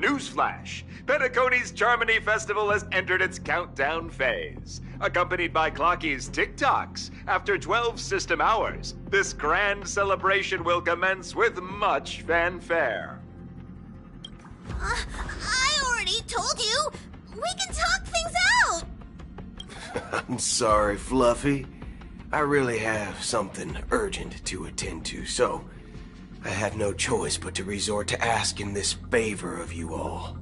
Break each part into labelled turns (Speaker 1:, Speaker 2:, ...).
Speaker 1: Newsflash! Peacony's Charmony Festival has entered its countdown phase. Accompanied by Clocky's TikToks, after 12 system hours, this grand celebration will commence with much fanfare.
Speaker 2: I already told you! We can talk things out!
Speaker 3: I'm sorry, Fluffy. I really have something urgent to attend to, so I have no choice but to resort to asking this favor of you all.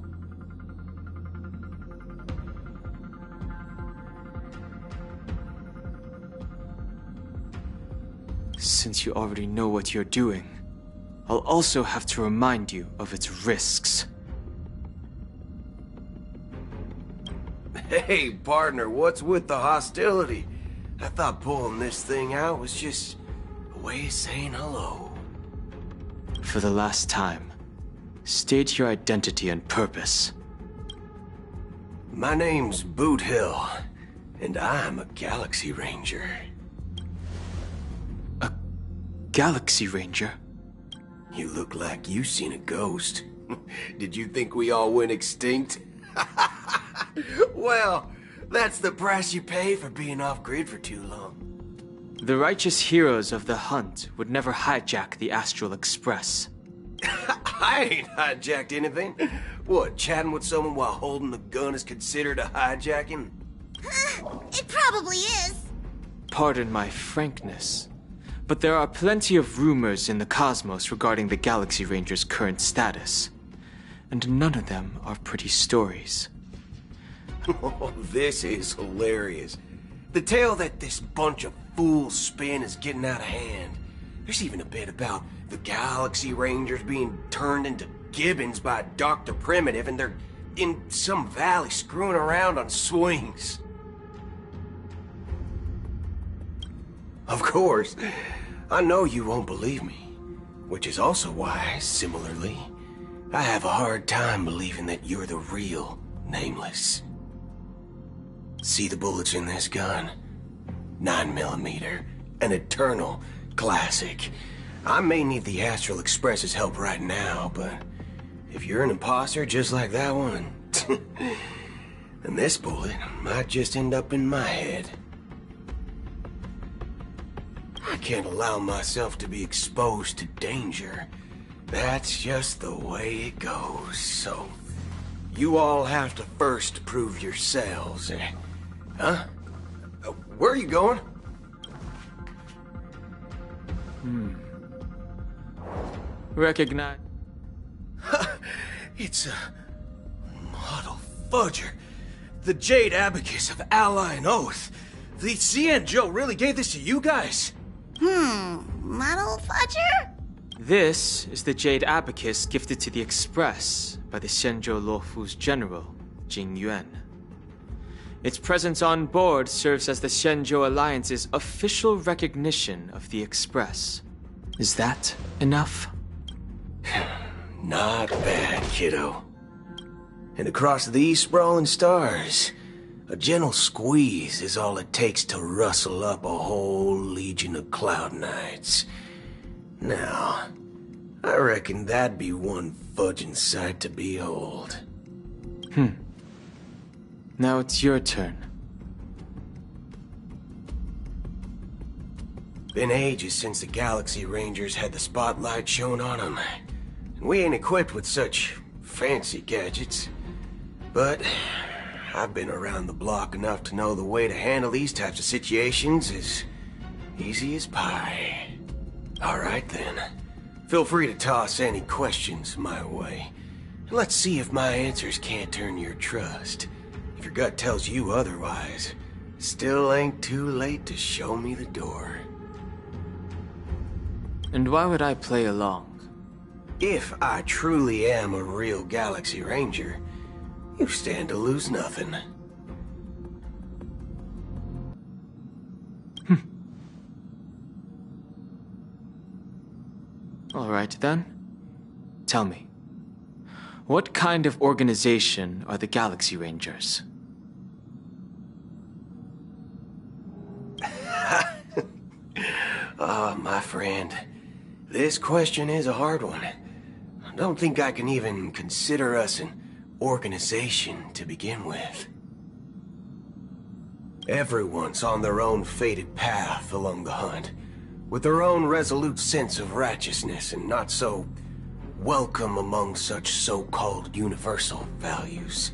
Speaker 4: Since you already know what you're doing, I'll also have to remind you of its risks.
Speaker 3: Hey, partner, what's with the hostility? I thought pulling this thing out was just a way of saying hello.
Speaker 4: For the last time, state your identity and purpose.
Speaker 3: My name's Boot Hill, and I'm a Galaxy Ranger.
Speaker 4: A Galaxy Ranger?
Speaker 3: You look like you seen a ghost. Did you think we all went extinct? Well, that's the price you pay for being off-grid for too long.
Speaker 4: The righteous heroes of the hunt would never hijack the Astral Express.
Speaker 3: I ain't hijacked anything. What, chatting with someone while holding a gun is considered a hijacking?
Speaker 2: It probably is.
Speaker 4: Pardon my frankness, but there are plenty of rumors in the cosmos regarding the Galaxy Ranger's current status, and none of them are pretty stories.
Speaker 3: Oh, this is hilarious. The tale that this bunch of fools spin is getting out of hand. There's even a bit about the Galaxy Rangers being turned into gibbons by Dr. Primitive, and they're in some valley screwing around on swings. Of course, I know you won't believe me, which is also why, similarly, I have a hard time believing that you're the real Nameless. See the bullets in this gun? 9mm, an eternal classic. I may need the Astral Express's help right now, but if you're an imposter just like that one, then this bullet might just end up in my head. I can't allow myself to be exposed to danger. That's just the way it goes, so you all have to first prove yourselves. Huh? Where are you going?
Speaker 4: Recognize.
Speaker 3: It's a model fudger. The Jade Abacus of Ally and Oath. The CN Joe really gave this to you guys?
Speaker 2: Model fudger?
Speaker 4: This is the Jade Abacus gifted to the Express by the Shenzhou Luofu's general, Jing Yuan. Its presence on board serves as the Shenzhou Alliance's official recognition of the Express. Is that enough?
Speaker 3: Not bad, kiddo. And across these sprawling stars, a gentle squeeze is all it takes to rustle up a whole legion of Cloud Knights. Now, I reckon that'd be one fudging sight to behold.
Speaker 4: Now it's your turn.
Speaker 3: Been ages since the Galaxy Rangers had the spotlight shown on them. And we ain't equipped with such fancy gadgets. But I've been around the block enough to know the way to handle these types of situations is easy as pie. Alright then. Feel free to toss any questions my way. Let's see if my answers can't turn your trust. If your gut tells you otherwise, still ain't too late to show me the door.
Speaker 4: And why would I play along?
Speaker 3: If I truly am a real Galaxy Ranger, you stand to lose nothing.
Speaker 4: All right then. Tell me, what kind of organization are the Galaxy Rangers?
Speaker 3: Ah, my friend, this question is a hard one. don't think I can even consider us an organization to begin with. Everyone's on their own fated path along the hunt, with their own resolute sense of righteousness and not so welcome among such so-called universal values.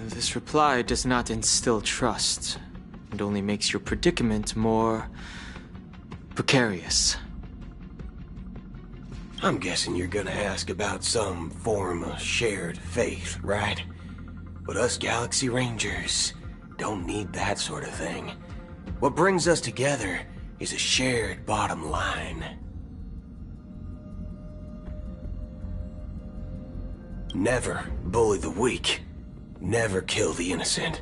Speaker 4: This reply does not instill trust. It only makes your predicament more precarious.
Speaker 3: I'm guessing you're gonna ask about some form of shared faith, right? But us Galaxy Rangers don't need that sort of thing. What brings us together is a shared bottom line. Never bully the weak. Never kill the innocent.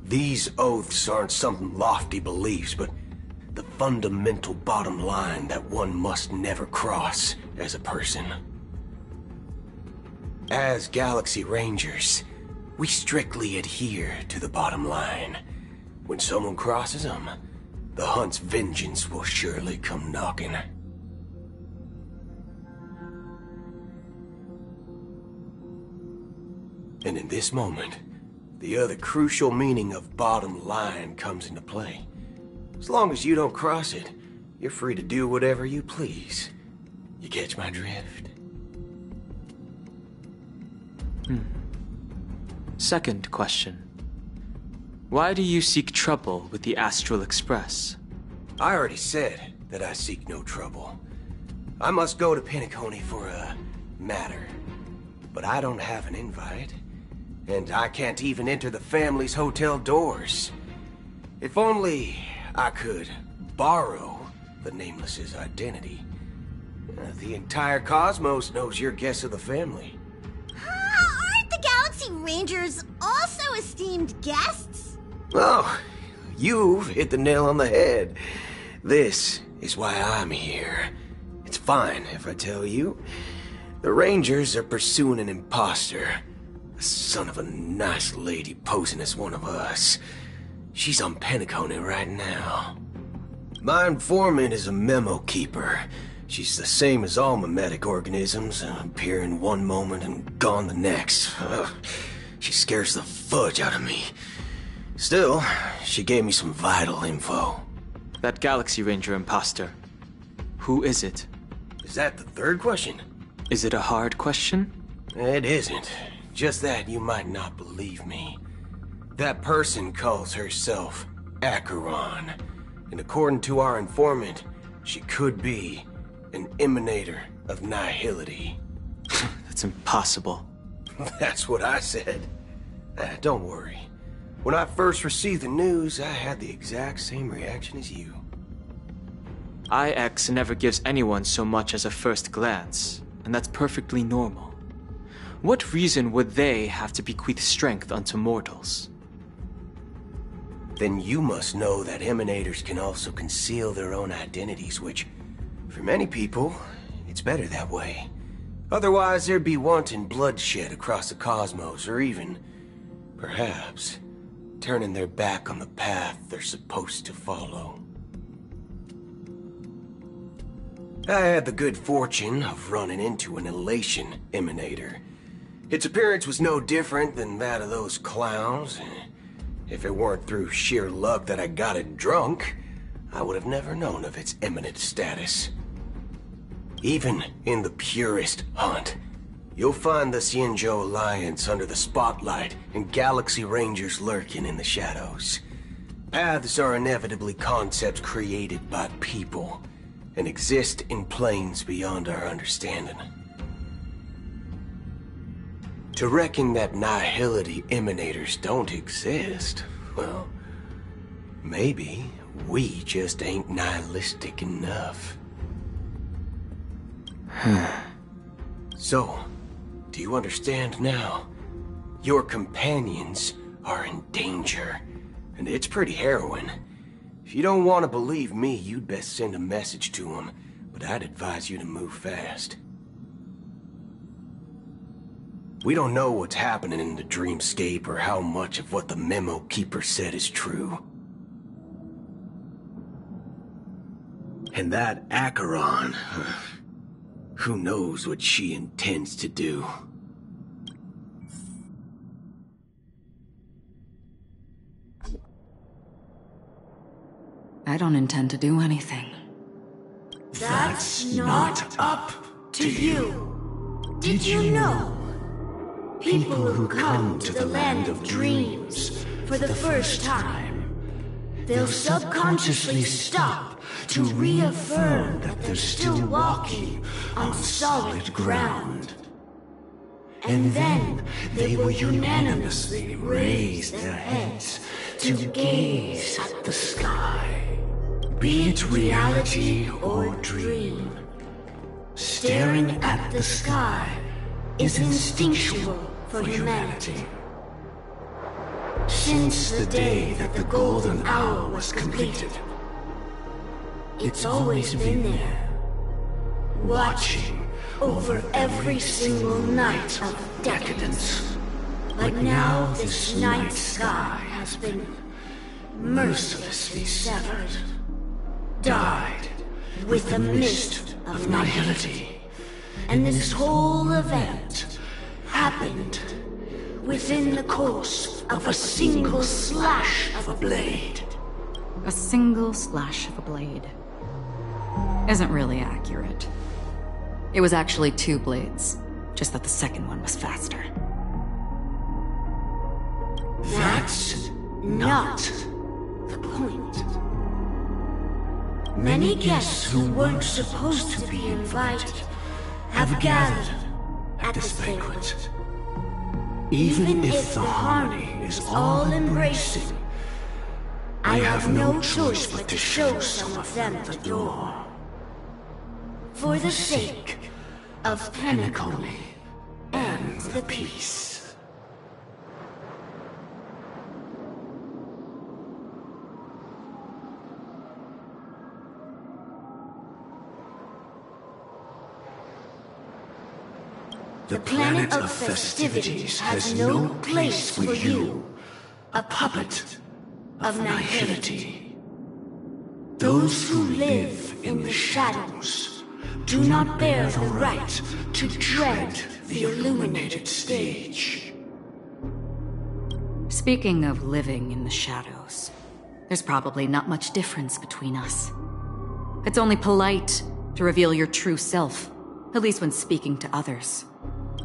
Speaker 3: These oaths aren't some lofty beliefs, but the fundamental bottom line that one must never cross as a person. As Galaxy Rangers, we strictly adhere to the bottom line. When someone crosses them, the hunt's vengeance will surely come knocking. And in this moment, the other crucial meaning of bottom line comes into play. As long as you don't cross it, you're free to do whatever you please. You catch my drift?
Speaker 4: Second question. Why do you seek trouble with the Astral Express?
Speaker 3: I already said that I seek no trouble. I must go to Peacony for a matter. But I don't have an invite. And I can't even enter the family's hotel doors. If only I could borrow the Nameless's identity. The entire cosmos knows your guess of the family.
Speaker 2: Aren't the Galaxy Rangers also esteemed guests?
Speaker 3: Oh, you've hit the nail on the head. This is why I'm here. It's fine if I tell you. The Rangers are pursuing an imposter. A son of a nice lady posing as one of us. She's on Peacony right now. My informant is a memo keeper. She's the same as all mimetic organisms, appearing one moment and gone the next. She scares the fudge out of me. Still, she gave me some vital info.
Speaker 4: That Galaxy Ranger imposter. Who is it?
Speaker 3: Is that the third question?
Speaker 4: Is it a hard question?
Speaker 3: It isn't. Just that you might not believe me. That person calls herself Acheron. And according to our informant, she could be an emanator of nihility.
Speaker 4: That's impossible.
Speaker 3: That's what I said. Don't worry. When I first received the news, I had the exact same reaction as you.
Speaker 4: IX never gives anyone so much as a first glance, and that's perfectly normal. What reason would they have to bequeath strength unto mortals?
Speaker 3: Then you must know that emanators can also conceal their own identities, which, for many people, it's better that way. Otherwise, there'd be wanton bloodshed across the cosmos, or even, perhaps, turning their back on the path they're supposed to follow. I had the good fortune of running into an elation emanator. Its appearance was no different than that of those clowns. If it weren't through sheer luck that I got it drunk, I would have never known of its eminent status. Even in the purest hunt, you'll find the Xianzhou Alliance under the spotlight and Galaxy Rangers lurking in the shadows. Paths are inevitably concepts created by people and exist in planes beyond our understanding. To reckon that nihility emanators don't exist, well, maybe we just ain't nihilistic enough. So, do you understand now? Your companions are in danger, and it's pretty harrowing. If you don't want to believe me, you'd best send a message to them, but I'd advise you to move fast. We don't know what's happening in the dreamscape or how much of what the memo keeper said is true. And that Acheron, who knows what she intends to do.
Speaker 5: I don't intend to do anything.
Speaker 6: That's not up to you. Did you know? People who come to the land of dreams for the first time, they'll subconsciously stop to reaffirm that they're still walking on solid ground. And then they will unanimously raise their heads to gaze at the sky. Be it reality or dream, staring at the sky is instinctual for humanity. Since the day that the golden hour was completed, it's always been there, watching over every single night of decadence. But now this night sky has been mercilessly severed, dyed with the mist of nihility. And this whole event happened within the course of a single slash of a blade.
Speaker 5: A single slash of a blade isn't really accurate. It was actually 2 blades, just that the second one was faster.
Speaker 6: That's not the point. Many guests who weren't supposed to be invited have gathered at this banquet. Even if the harmony is all-embracing, I have no choice but to show some of them the door. For the sake of Peacony and the peace. The planet of festivities has no place for you, a puppet of nihility. Those who live in the shadows do not bear the right to tread the illuminated stage.
Speaker 5: Speaking of living in the shadows, there's probably not much difference between us. It's only polite to reveal your true self, at least when speaking to others.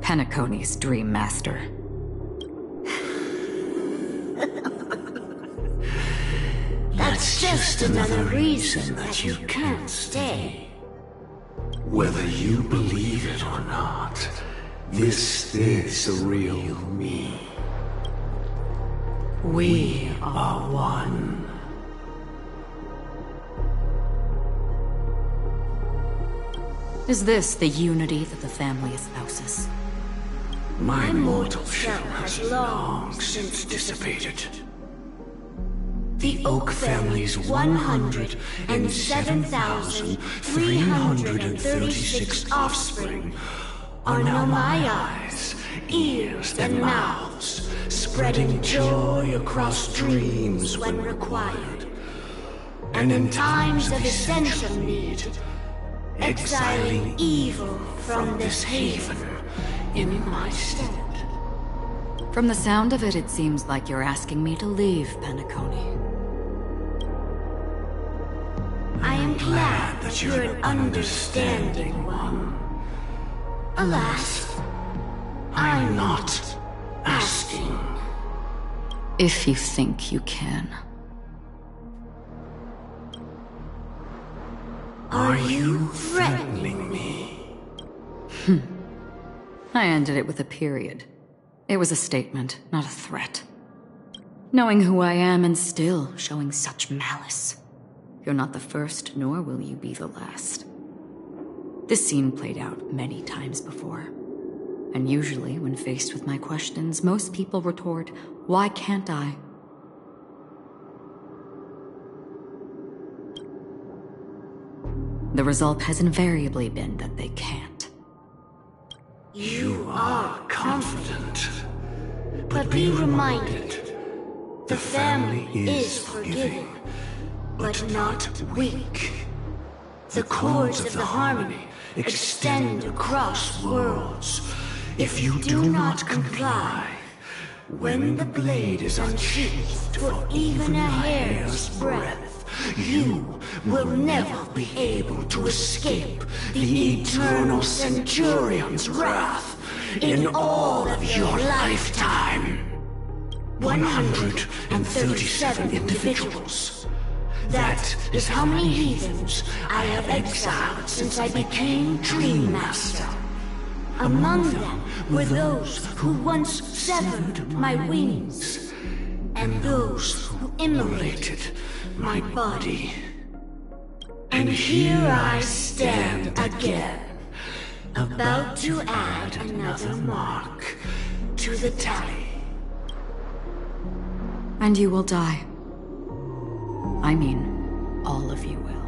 Speaker 5: Peacony's Dream Master.
Speaker 6: That's just another reason that you can't stay. Whether you believe it or not, this is the real me. We are one.
Speaker 5: Is this the unity that the family espouses?
Speaker 6: My mortal shell has long since dissipated. The Oak family's 107,336 offspring are now my eyes, ears, and mouths, spreading joy across dreams when required. And in times of essential need, exiling evil from this haven in my stead.
Speaker 5: From the sound of it, it seems like you're asking me to leave Peacony.
Speaker 6: I am glad that you're an understanding one. Alas, I'm not asking.
Speaker 5: If you think you can.
Speaker 6: Are you threatening me?
Speaker 5: I ended it with a period. It was a statement, not a threat. Knowing who I am and still showing such malice. You're not the first, nor will you be the last. This scene played out many times before. And usually, when faced with my questions, most people retort, "Why can't I?" The result has invariably been that they can't.
Speaker 6: You are confident. But be reminded, the family is forgiving, but not weak. The chords of the harmony extend across worlds. If you do not comply, when the blade is unsheathed for even a hair's breadth, you will never be able to escape the eternal Centurion's wrath in all of your lifetime. 137 individuals. That is how many heathens I have exiled since I became Dream Master. Among them were those who once severed my wings, and those who immolated my body. And here I stand again, about to add another mark to the tally.
Speaker 5: And you will die. I mean, all of you will.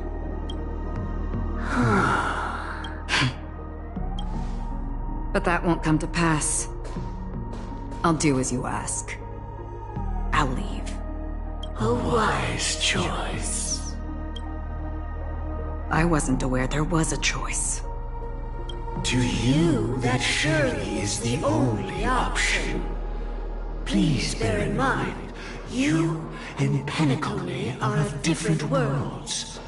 Speaker 5: But that won't come to pass. I'll do as you ask. I'll leave.
Speaker 6: A wise choice.
Speaker 5: I wasn't aware there was a choice.
Speaker 6: To you, that surely is the only option. Please bear in mind, you and Peacony are of different worlds.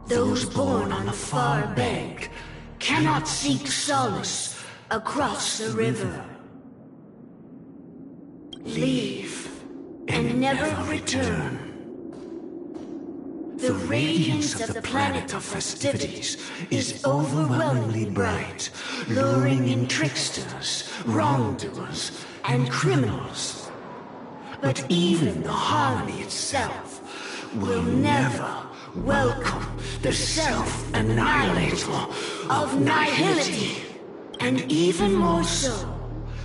Speaker 6: Those born on the far bank cannot seek solace across the river. Leave and never return. The radiance of the planet of festivities is overwhelmingly bright, luring in tricksters, wrongdoers, and criminals. But even the harmony itself will never welcome the self-annihilator of nihility. And even more so,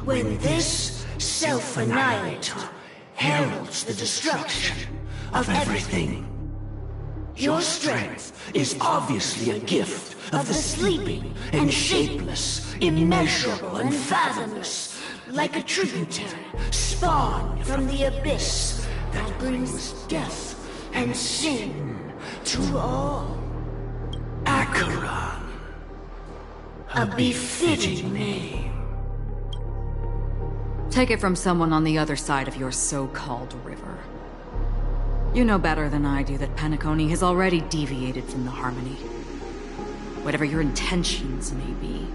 Speaker 6: when this self-annihilator heralds the destruction of everything. Your strength is obviously a gift of the sleeping and shapeless, immeasurable and fathomless, like a tributary spawned from the abyss that brings death and sin to all. Acheron. A befitting name.
Speaker 5: Take it from someone on the other side of your so-called river. You know better than I do that Peacony has already deviated from the harmony. Whatever your intentions may be,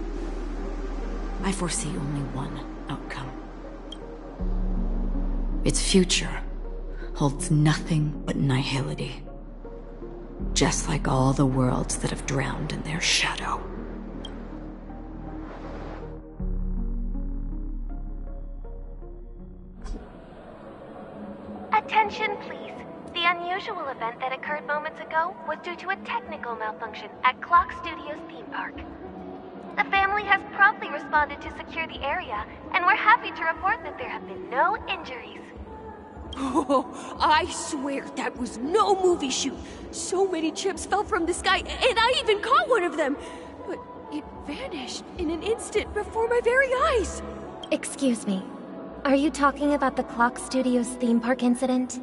Speaker 5: I foresee only one outcome. Its future holds nothing but nihility. Just like all the worlds that have drowned in their shadow.
Speaker 7: Attention, please. The unusual event that occurred moments ago was due to a technical malfunction at Clock Studios theme park. The family has promptly responded to secure the area, and we're happy to report that there have been no injuries.
Speaker 8: Oh, I swear that was no movie shoot. So many chips fell from the sky, and I even caught one of them. But it vanished in an instant before my very eyes.
Speaker 7: Excuse me. Are you talking about the Clock Studios theme park incident?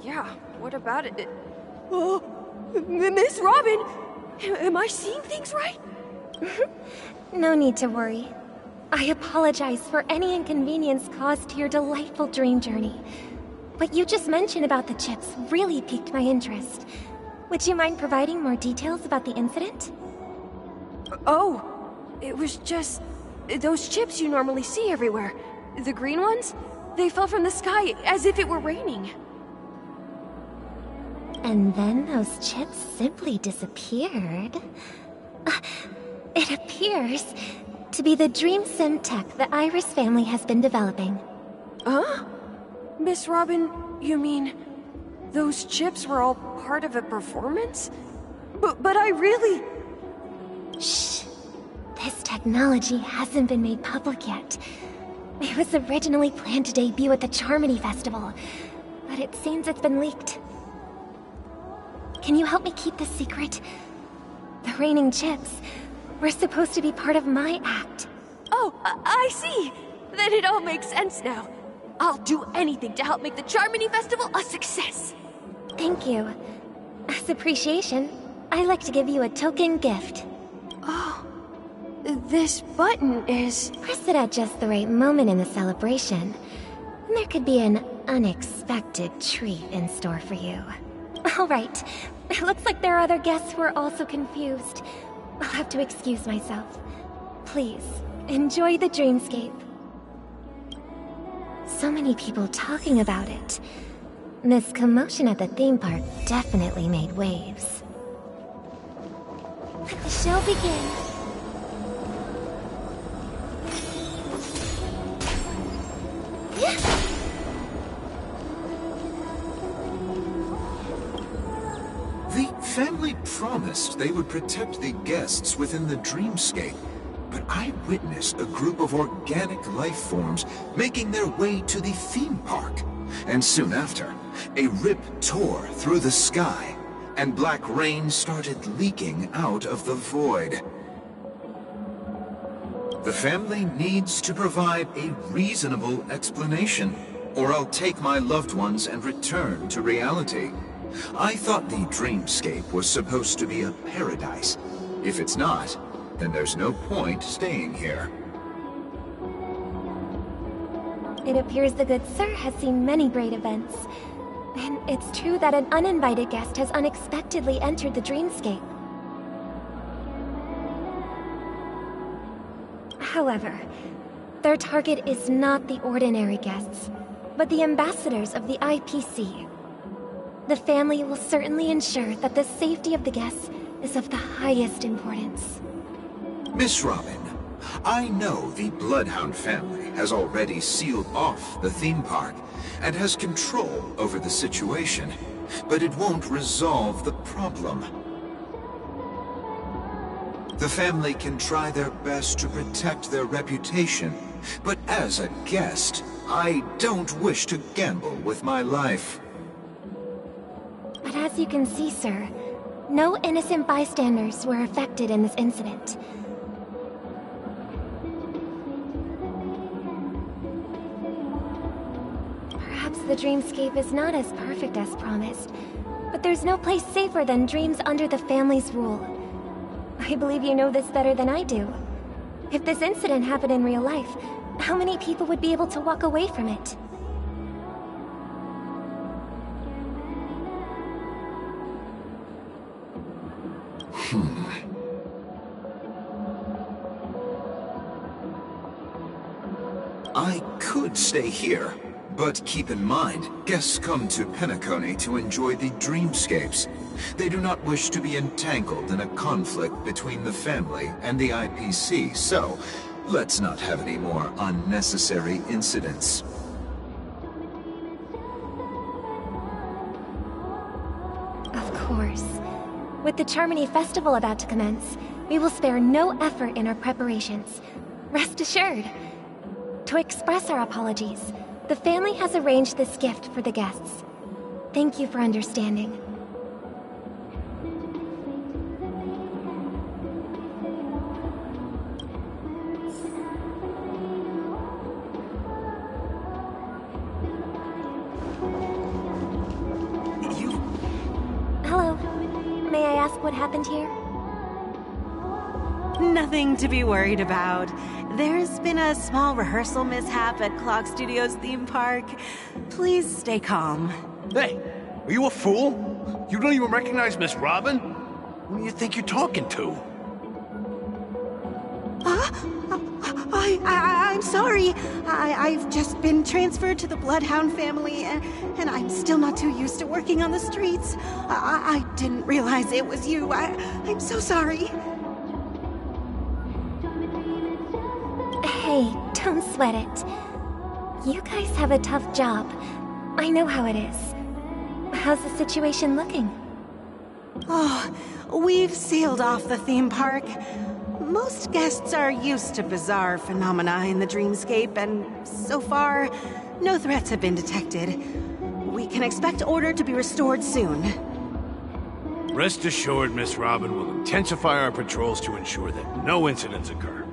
Speaker 8: Yeah, what about it? Oh, Miss Robin! Am I seeing things right?
Speaker 7: No need to worry. I apologize for any inconvenience caused to your delightful dream journey. What you just mentioned about the chips really piqued my interest. Would you mind providing more details about the incident?
Speaker 8: Oh, it was just those chips you normally see everywhere. The green ones? They fell from the sky as if it were raining.
Speaker 7: And then those chips simply disappeared. It appears to be the Dream Sim tech the Iris family has been developing.
Speaker 8: Huh? Miss Robin, you mean those chips were all part of a performance? But I really...
Speaker 7: Shh. This technology hasn't been made public yet. It was originally planned to debut at the Charmony Festival, but it seems it's been leaked. Can you help me keep this secret? The raining chips were supposed to be part of my act.
Speaker 8: Oh, I see. Then it all makes sense now. I'll do anything to help make the Charmony Festival a success.
Speaker 7: Thank you. As appreciation, I'd like to give you a token gift.
Speaker 8: Oh, this button is...
Speaker 7: Press it at just the right moment in the celebration. And there could be an unexpected treat in store for you. Alright, it looks like there are other guests who are also confused. I'll have to excuse myself. Please, enjoy the dreamscape. So many people talking about it. This commotion at the theme park definitely made waves. Let the show begin.
Speaker 9: The family promised they would protect the guests within the dreamscape, but I witnessed a group of organic life forms making their way to the theme park. And soon after, a rip tore through the sky, and black rain started leaking out of the void. The family needs to provide a reasonable explanation, or I'll take my loved ones and return to reality. I thought the dreamscape was supposed to be a paradise. If it's not, then there's no point staying here.
Speaker 7: It appears the good sir has seen many great events. And it's true that an uninvited guest has unexpectedly entered the dreamscape. However, their target is not the ordinary guests, but the ambassadors of the IPC. The family will certainly ensure that the safety of the guests is of the highest importance.
Speaker 9: Miss Robin, I know the Bloodhound family has already sealed off the theme park and has control over the situation, but it won't resolve the problem. The family can try their best to protect their reputation, but as a guest, I don't wish to gamble with my life.
Speaker 7: But as you can see, sir, no innocent bystanders were affected in this incident. Perhaps the dreamscape is not as perfect as promised, but there's no place safer than dreams under the family's rule. I believe you know this better than I do. If this incident happened in real life, how many people would be able to walk away from it?
Speaker 9: I could stay here, but keep in mind, guests come to Peacony to enjoy the dreamscapes. They do not wish to be entangled in a conflict between the family and the IPC, so let's not have any more unnecessary incidents.
Speaker 7: Of course. With the Charmony Festival about to commence, we will spare no effort in our preparations. Rest assured. To express our apologies, the family has arranged this gift for the guests. Thank you for understanding. Hello. May I ask what happened here?
Speaker 10: Nothing to be worried about. There's been a small rehearsal mishap at Clock Studios theme park. Please stay calm.
Speaker 11: Hey, are you a fool? You don't even recognize Miss Robin? Who do you think you're talking to?
Speaker 10: I'm sorry. I've just been transferred to the Bloodhound family, and I'm still not too used to working on the streets. I didn't realize it was you. I'm so sorry.
Speaker 7: Hey, don't sweat it. You guys have a tough job. I know how it is. How's the situation looking?
Speaker 10: Oh, we've sealed off the theme park. Most guests are used to bizarre phenomena in the dreamscape, and so far, no threats have been detected. We can expect order to be restored soon.
Speaker 11: Rest assured, Miss Robin will intensify our patrols to ensure that no incidents occur.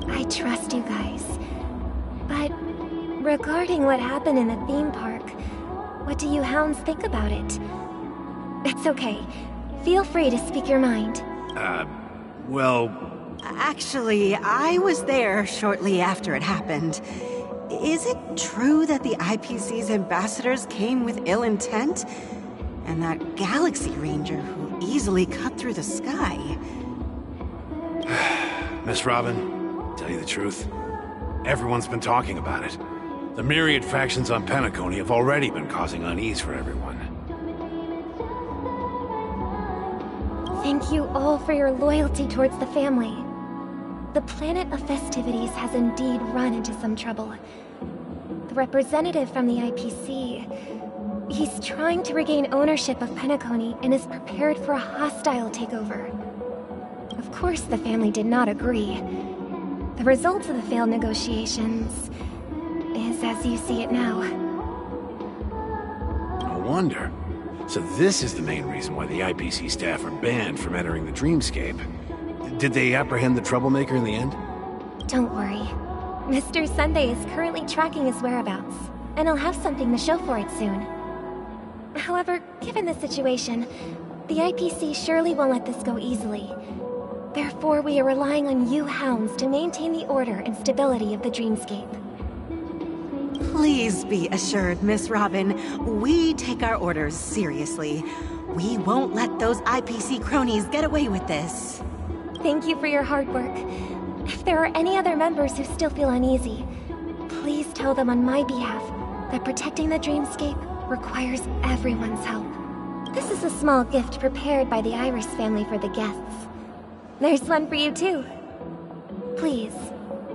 Speaker 7: I trust you guys. But regarding what happened in the theme park, what do you hounds think about it? It's okay. Feel free to speak your mind.
Speaker 11: Well...
Speaker 10: Actually, I was there shortly after it happened. Is it true that the IPC's ambassadors came with ill intent? And that Galaxy Ranger who easily cut through the sky?
Speaker 11: Miss Robin, tell you the truth, everyone's been talking about it. The myriad factions on Peacony have already been causing unease for everyone.
Speaker 7: Thank you all for your loyalty towards the family. The planet of festivities has indeed run into some trouble. The representative from the IPC, he's trying to regain ownership of Peacony and is prepared for a hostile takeover. Of course, the family did not agree. The result of the failed negotiations is as you see it now.
Speaker 11: No wonder. So this is the main reason why the IPC staff are banned from entering the Dreamscape. Did they apprehend the troublemaker in the end?
Speaker 7: Don't worry. Mr. Sunday is currently tracking his whereabouts, and he'll have something to show for it soon. However, given the situation, the IPC surely won't let this go easily. Therefore, we are relying on you hounds to maintain the order and stability of the Dreamscape.
Speaker 10: Please be assured, Miss Robin, we take our orders seriously. We won't let those IPC cronies get away with this.
Speaker 7: Thank you for your hard work. If there are any other members who still feel uneasy, please tell them on my behalf that protecting the Dreamscape requires everyone's help. This is a small gift prepared by the Iris family for the guests. There's one for you too. Please,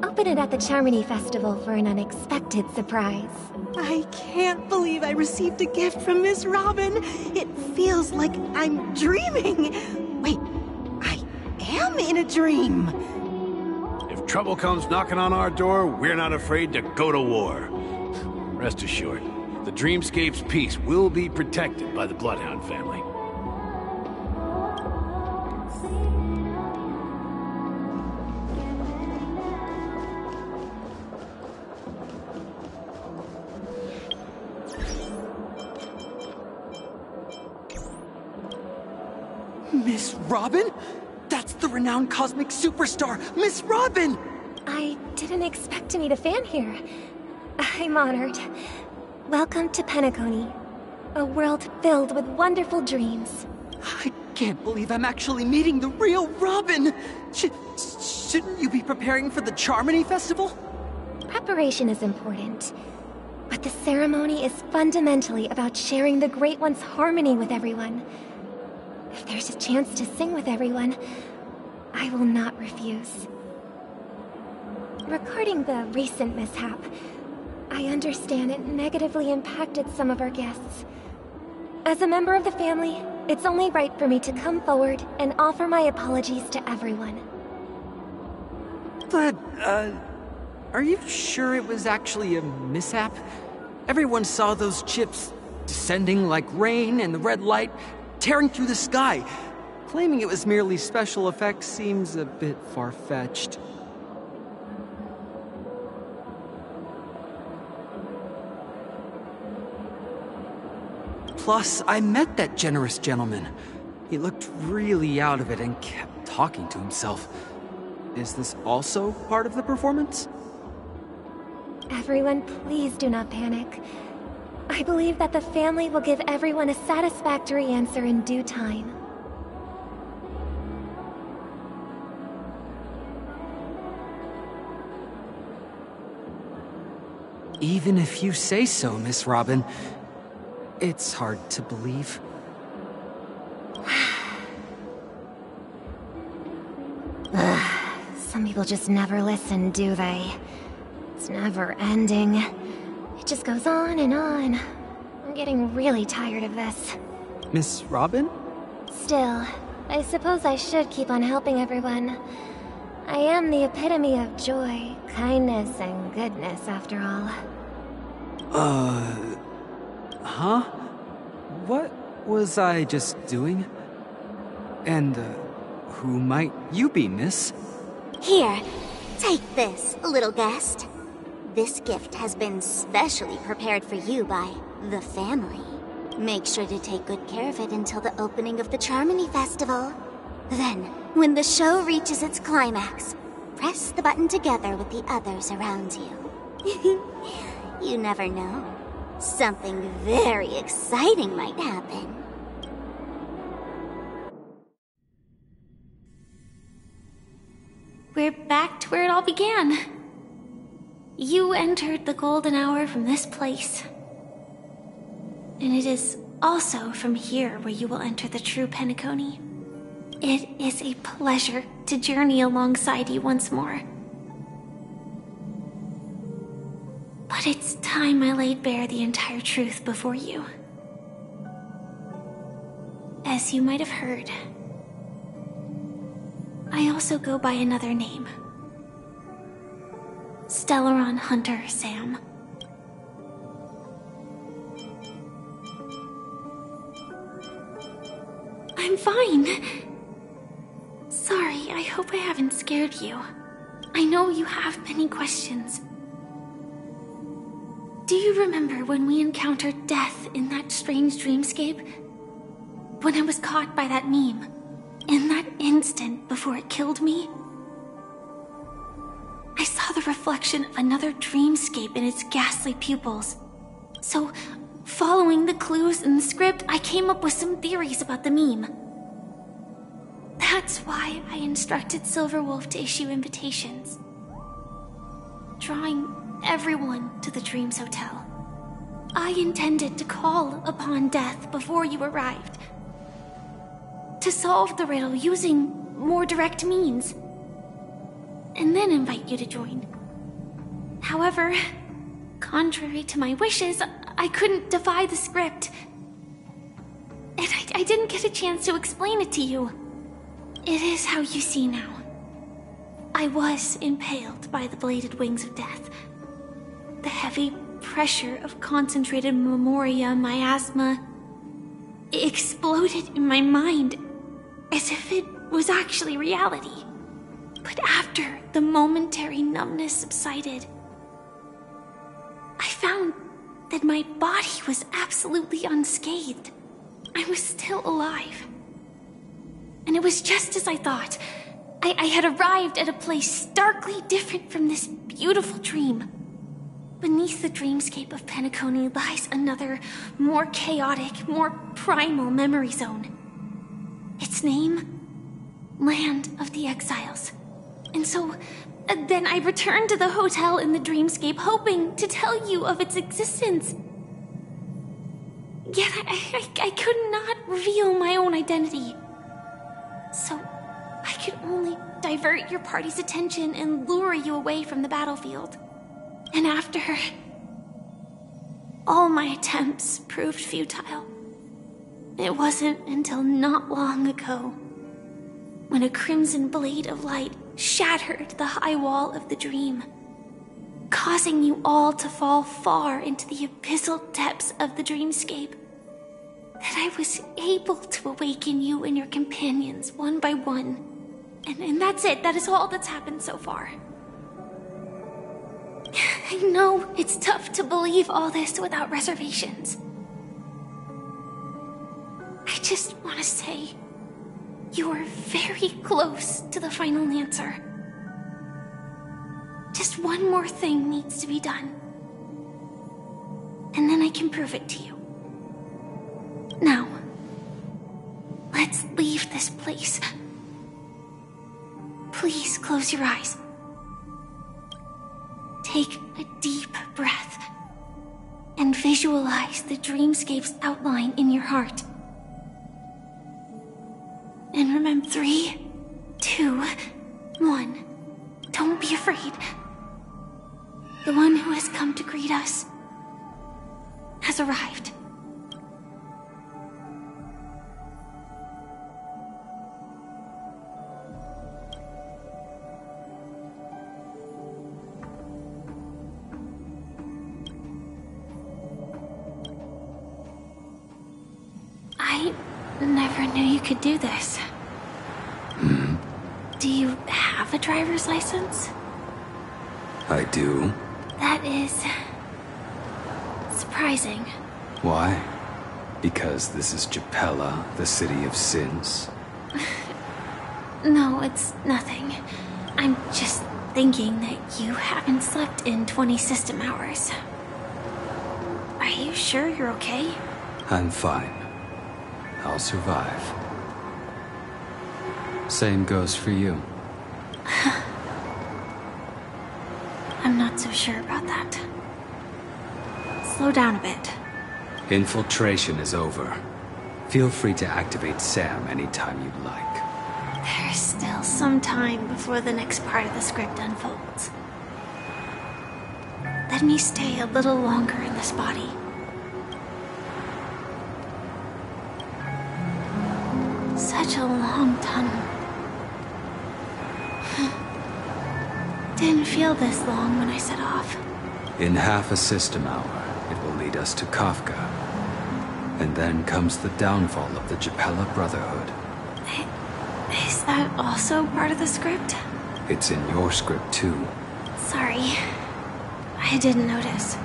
Speaker 7: open it at the Charmony Festival for an unexpected surprise.
Speaker 10: I can't believe I received a gift from Miss Robin. It feels like I'm dreaming. Wait, I am in a dream.
Speaker 11: If trouble comes knocking on our door, we're not afraid to go to war. Rest assured, the Dreamscape's peace will be protected by the Bloodhound family.
Speaker 12: Miss Robin? That's the renowned cosmic superstar, Miss Robin!
Speaker 7: I didn't expect to meet a fan here. I'm honored. Welcome to Peacony, a world filled with wonderful dreams.
Speaker 12: I can't believe I'm actually meeting the real Robin! Shouldn't you be preparing for the Charmony Festival?
Speaker 7: Preparation is important, but the ceremony is fundamentally about sharing the Great One's harmony with everyone. If there's a chance to sing with everyone, I will not refuse. Regarding the recent mishap, I understand it negatively impacted some of our guests. As a member of the family, it's only right for me to come forward and offer my apologies to everyone.
Speaker 12: But, are you sure it was actually a mishap? Everyone saw those chips descending like rain and the red light tearing through the sky. Claiming it was merely special effects seems a bit far-fetched. Plus, I met that generous gentleman. He looked really out of it and kept talking to himself. Is this also part of the performance?
Speaker 7: Everyone, please do not panic. I believe that the family will give everyone a satisfactory answer in due time.
Speaker 12: Even if you say so, Miss Robin, it's hard to believe.
Speaker 7: Some people just never listen, do they? It's never ending. It just goes on and on. I'm getting really tired of this.
Speaker 12: Miss Robin?
Speaker 7: Still, I suppose I should keep on helping everyone. I am the epitome of joy, kindness, and goodness, after all.
Speaker 12: Huh? What was I just doing? And, who might you be, miss?
Speaker 2: Here, take this, little guest. This gift has been specially prepared for you by the family. Make sure to take good care of it until the opening of the Charmony Festival. Then, when the show reaches its climax, press the button together with the others around you. You never know. Something very exciting might happen.
Speaker 13: We're back to where it all began. You entered the golden hour from this place. And it is also from here where you will enter the true Peacony. It is a pleasure to journey alongside you once more. But it's time I laid bare the entire truth before you. As you might have heard, I also go by another name. Stellaron Hunter Sam. I'm fine. Sorry, I hope I haven't scared you. I know you have many questions. Do you remember when we encountered death in that strange dreamscape? When I was caught by that meme? In that instant before it killed me? I saw the reflection of another dreamscape in its ghastly pupils. So, following the clues in the script, I came up with some theories about the meme. That's why I instructed Silverwolf to issue invitations, drawing everyone to the Dreams Hotel. I intended to call upon death before you arrived, to solve the riddle using more direct means, and then invite you to join. However, contrary to my wishes, I couldn't defy the script, and I didn't get a chance to explain it to you. It is how you see now. I was impaled by the bladed wings of death. The heavy pressure of concentrated memoria miasma exploded in my mind as if it was actually reality. But after the momentary numbness subsided, I found that my body was absolutely unscathed. I was still alive. And it was just as I thought. I had arrived at a place starkly different from this beautiful dream. Beneath the dreamscape of Peacony lies another, more chaotic, more primal memory zone. Its name? Land of the Exiles. And so, then I returned to the hotel in the dreamscape, hoping to tell you of its existence. Yet I could not reveal my own identity. So, I could only divert your party's attention and lure you away from the battlefield. And after, all my attempts proved futile. It wasn't until not long ago, when a crimson blade of light shattered the high wall of the dream, causing you all to fall far into the abyssal depths of the dreamscape, that I was able to awaken you and your companions one by one. And that's it. That is all that's happened so far. I know it's tough to believe all this without reservations. I just want to say, you are very close to the final answer. Just one more thing needs to be done. And then I can prove it to you. Now, let's leave this place. Please close your eyes. Take a deep breath and visualize the dreamscape's outline in your heart. And remember 3, 2, 1. Don't be afraid. The one who has come to greet us has arrived. I never knew you could do this. Do you have a driver's license?
Speaker 14: I do.
Speaker 13: That is surprising.
Speaker 14: Why? Because this is Japella, the city of sins?
Speaker 13: No, it's nothing. I'm just thinking that you haven't slept in 20 system hours. Are you sure you're okay?
Speaker 14: I'm fine. I'll survive. Same goes for you.
Speaker 13: I'm not so sure about that. Slow down a bit.
Speaker 14: Infiltration is over. Feel free to activate Sam anytime you'd like.
Speaker 13: There's still some time before the next part of the script unfolds. Let me stay a little longer in this body. Such a long tunnel. Didn't feel this long when I set off.
Speaker 14: In half a system hour, it will lead us to Kafka. And then comes the downfall of the Japella Brotherhood.
Speaker 13: Is that also part of the script?
Speaker 14: It's in your script too.
Speaker 13: Sorry. I didn't notice.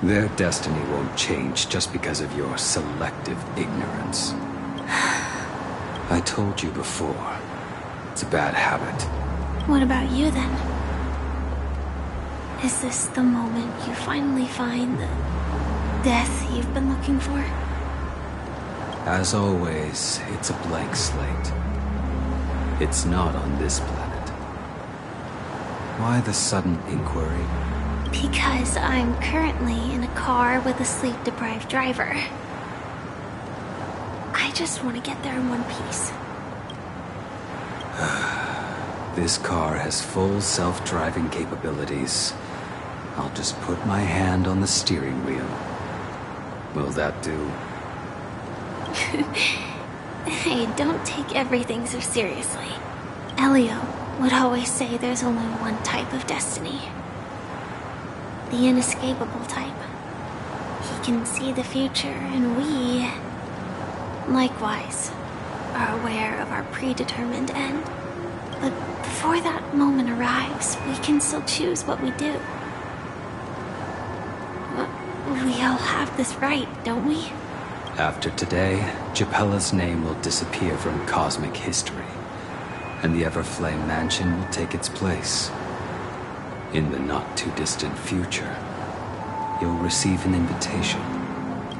Speaker 14: Their destiny won't change just because of your selective ignorance. I told you before. It's a bad habit.
Speaker 13: What about you then? Is this the moment you finally find the death you've been looking for?
Speaker 14: As always, it's a blank slate. It's not on this planet. Why the sudden inquiry?
Speaker 13: Because I'm currently in a car with a sleep-deprived driver. I just want to get there in one piece.
Speaker 14: This car has full self-driving capabilities. I'll just put my hand on the steering wheel. Will that do?
Speaker 13: Hey, don't take everything so seriously. Elio would always say there's only one type of destiny. The inescapable type. He can see the future, and we, likewise, are aware of our predetermined end. But before that moment arrives, we can still choose what we do. We all have this right, don't we?
Speaker 14: After today, Japella's name will disappear from cosmic history, and the Everflame Mansion will take its place. In the not-too-distant future, you'll receive an invitation.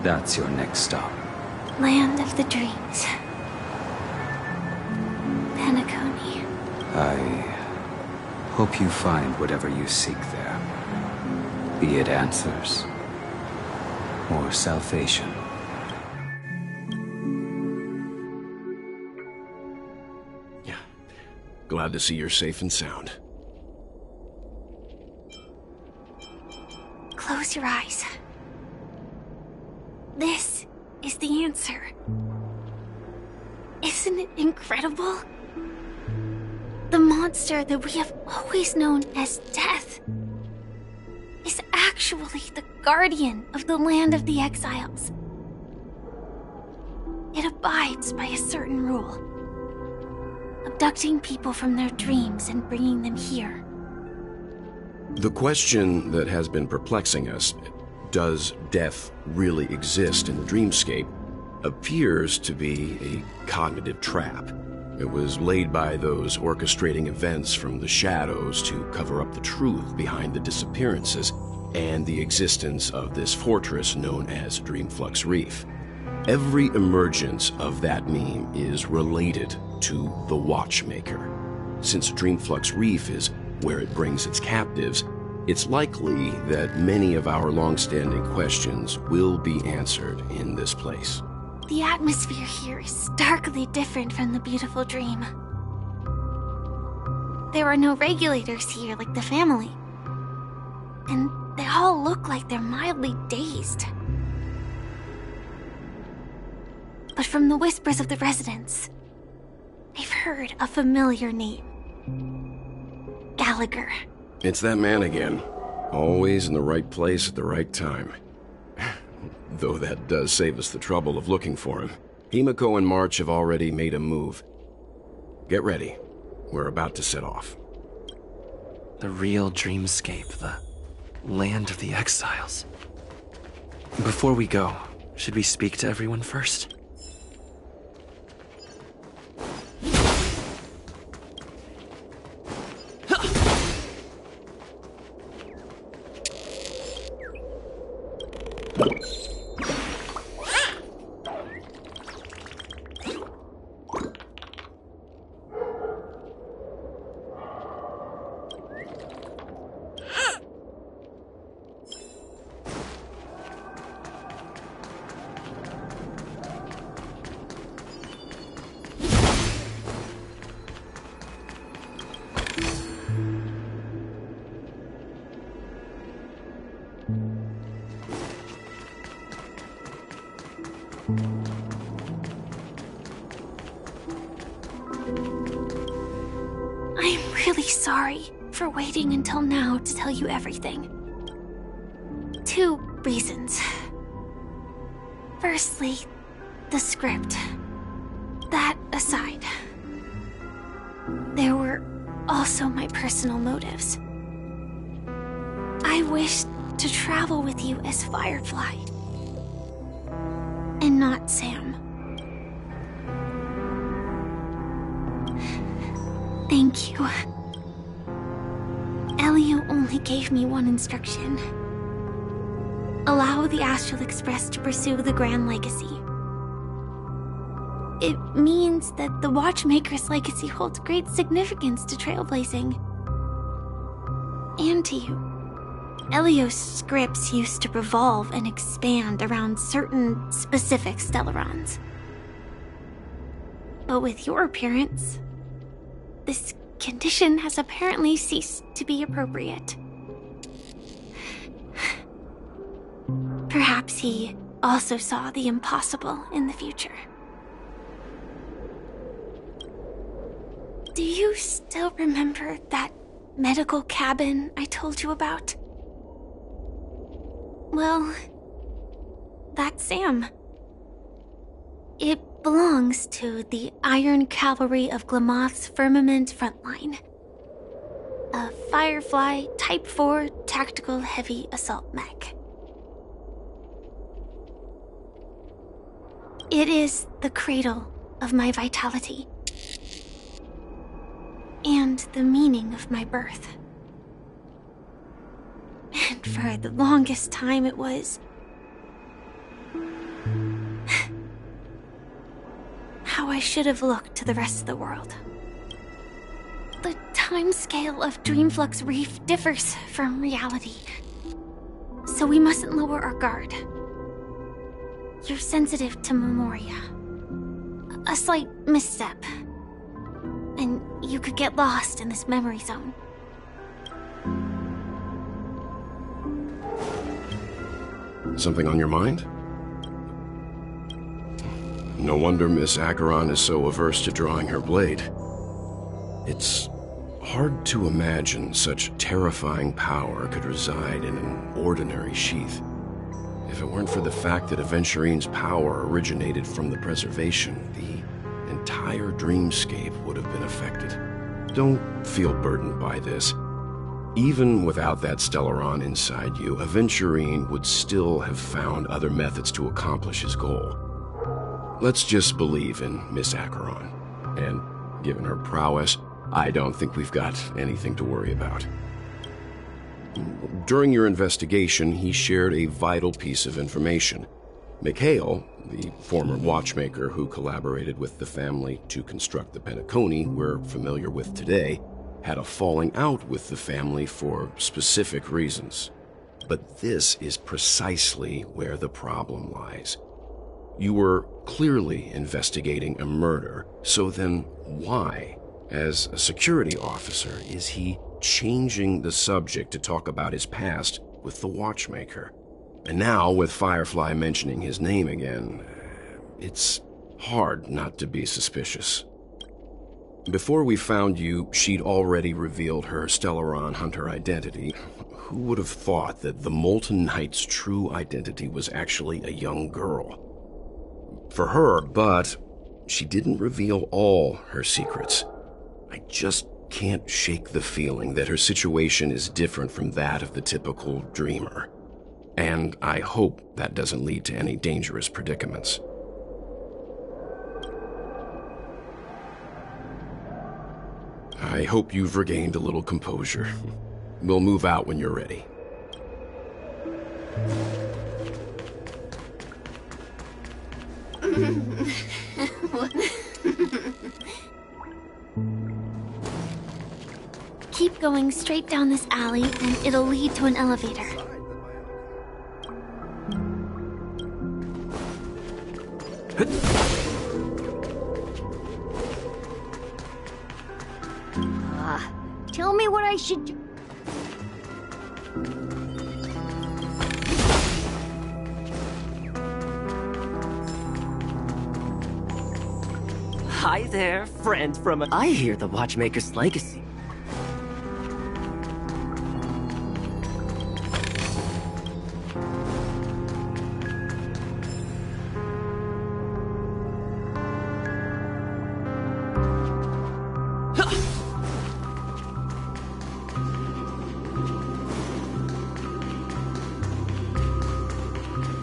Speaker 14: That's your next stop.
Speaker 13: Land of the Dreams. Peacony.
Speaker 14: I hope you find whatever you seek there. Be it answers or salvation.
Speaker 11: Yeah. Glad to see you're safe and sound.
Speaker 13: Close your eyes. This is the answer. Isn't it incredible? The monster that we have always known as Death is actually the guardian of the land of the exiles. It abides by a certain rule. Abducting people from their dreams and bringing them here.
Speaker 11: The question that has been perplexing us, does death really exist in the dreamscape, appears to be a cognitive trap. It was laid by those orchestrating events from the shadows to cover up the truth behind the disappearances and the existence of this fortress known as Dreamflux Reef. Every emergence of that meme is related to the Watchmaker. Since Dreamflux Reef is where it brings its captives, it's likely that many of our long-standing questions will be answered in this place.
Speaker 13: The atmosphere here is starkly different from the beautiful dream. There are no regulators here like the family. And they all look like they're mildly dazed. But from the whispers of the residents, I've heard a familiar name. Gallagher.
Speaker 11: It's that man again. Always in the right place at the right time. Though that does save us the trouble of looking for him. Himiko and March have already made a move. Get ready. We're about to set off.
Speaker 15: The real dreamscape, the land of the exiles. Before we go, should we speak to everyone first?
Speaker 13: I'm really sorry for waiting until now to tell you everything. 2 reasons. Firstly, the script. That aside, there were also my personal motives. I wished to travel with you as Firefly, and not Sam. Thank you. Elio only gave me one instruction. Allow the Astral Express to pursue the Grand Legacy. It means that the Watchmaker's legacy holds great significance to trailblazing. And to you. Elio's scripts used to revolve and expand around certain specific Stellarons. But with your appearance, this condition has apparently ceased to be appropriate. Perhaps he also saw the impossible in the future. Do you still remember that medical cabin I told you about? Well, that's Sam. It belongs to the Iron Cavalry of Glamoth's Firmament Frontline. A Firefly Type 4 Tactical Heavy Assault Mech. It is the cradle of my vitality. And the meaning of my birth. And for the longest time it was how I should have looked to the rest of the world. The timescale of Dreamflux Reef differs from reality, so we mustn't lower our guard. You're sensitive to Memoria. A slight misstep, and you could get lost in this memory zone.
Speaker 11: Something on your mind? No wonder Miss Acheron is so averse to drawing her blade. It's hard to imagine such terrifying power could reside in an ordinary sheath. If it weren't for the fact that Aventurine's power originated from the preservation, the entire dreamscape would have been affected. Don't feel burdened by this. Even without that Stellaron inside you, Aventurine would still have found other methods to accomplish his goal. Let's just believe in Miss Acheron. And given her prowess, I don't think we've got anything to worry about. During your investigation, he shared a vital piece of information. Mikhail, the former watchmaker who collaborated with the family to construct the Peacony we're familiar with today, had a falling out with the family for specific reasons. But this is precisely where the problem lies. You were clearly investigating a murder, so then why, as a security officer, is he changing the subject to talk about his past with the watchmaker? And now, with Firefly mentioning his name again, it's hard not to be suspicious. Before we found you, she'd already revealed her Stellaron Hunter identity. Who would have thought that the Molten Knight's true identity was actually a young girl? For her, but she didn't reveal all her secrets. I just can't shake the feeling that her situation is different from that of the typical dreamer. And I hope that doesn't lead to any dangerous predicaments. I hope you've regained a little composure. We'll move out when you're ready.
Speaker 13: Keep going straight down this alley, and it'll lead to an elevator.
Speaker 6: Tell me what I should do.
Speaker 16: Hi there, friend from... I hear the Watchmaker's legacy.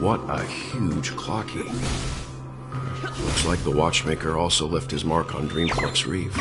Speaker 11: What a huge clock key. Looks like the Watchmaker also left his mark on Dreamflux Reef.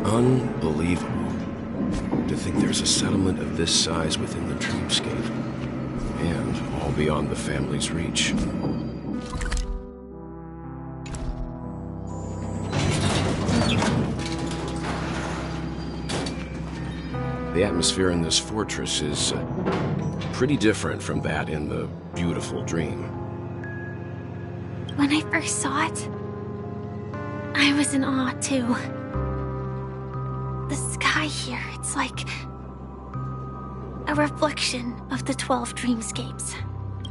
Speaker 11: Unbelievable. To think there's a settlement of this size within the dreamscape. And all beyond the family's reach. The atmosphere in this fortress is pretty different from that in the beautiful dream.
Speaker 13: When I first saw it, I was in awe too. The sky here, it's like a reflection of the 12 dreamscapes.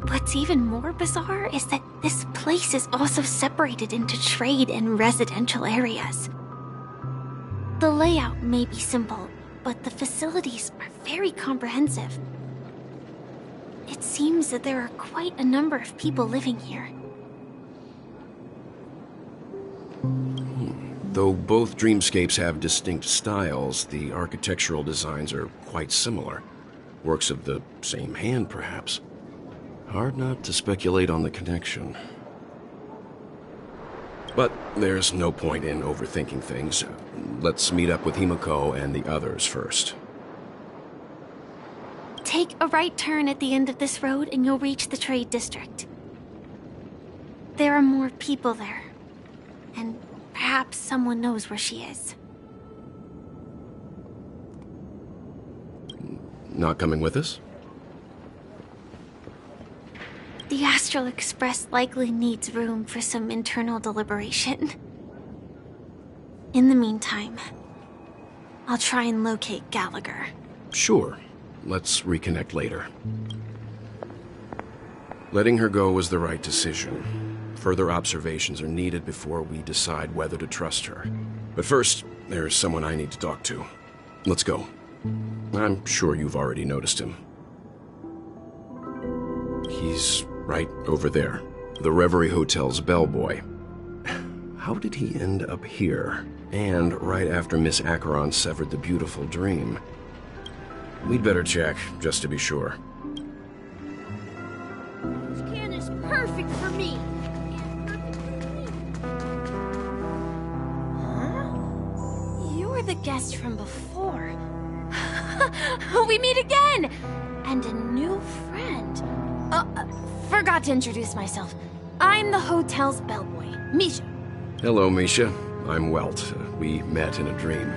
Speaker 13: What's even more bizarre is that this place is also separated into trade and residential areas. The layout may be simple, but the facilities are very comprehensive. It seems that there are quite a number of people living here.
Speaker 11: Though both dreamscapes have distinct styles, the architectural designs are quite similar. Works of the same hand, perhaps. Hard not to speculate on the connection. But there's no point in overthinking things. Let's meet up with Himiko and the others first.
Speaker 13: Take a right turn at the end of this road and you'll reach the trade district. There are more people there. And perhaps someone knows where she is.
Speaker 11: Not coming with us?
Speaker 13: The Astral Express likely needs room for some internal deliberation. In the meantime, I'll try and locate Gallagher.
Speaker 11: Sure. Let's reconnect later. Letting her go was the right decision. Further observations are needed before we decide whether to trust her. But first, there's someone I need to talk to. Let's go. I'm sure you've already noticed him. He's right over there. The Reverie Hotel's bellboy. How did he end up here? And right after Miss Acheron severed the beautiful dream. We'd better check, just to be sure.
Speaker 6: This can is perfect for me.
Speaker 13: You're the guest from before.
Speaker 8: We meet again! And a new friend. Forgot to introduce myself. I'm the hotel's bellboy, Misha.
Speaker 11: Hello, Misha. I'm Welt. We met in a dream.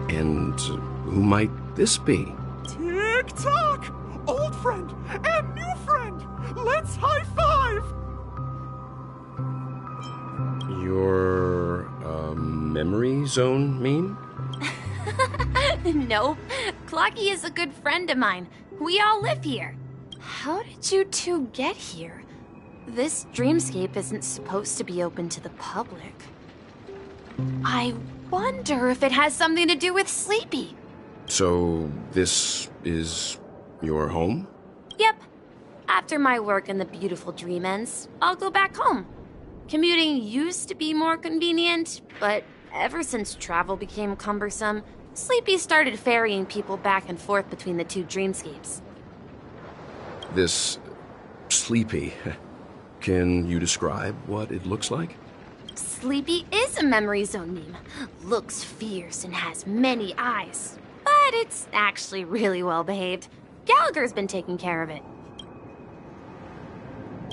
Speaker 11: And who might this be?
Speaker 17: Tick-tock! Old friend and new friend! Let's high-five!
Speaker 11: Your, memory zone mean?
Speaker 8: Nope. Clocky is a good friend of mine. We all live here. How did you two get here? This dreamscape isn't supposed to be open to the public. I wonder if it has something to do with Sleepy.
Speaker 11: So, this is your home?
Speaker 8: Yep. After my work in the beautiful dream ends, I'll go back home. Commuting used to be more convenient, but ever since travel became cumbersome, Sleepy started ferrying people back and forth between the two dreamscapes.
Speaker 11: This Sleepy. Can you describe what it looks like?
Speaker 8: Sleepy is a memory zone meme. Looks fierce and has many eyes. But it's actually really well behaved. Gallagher's been taking care of it.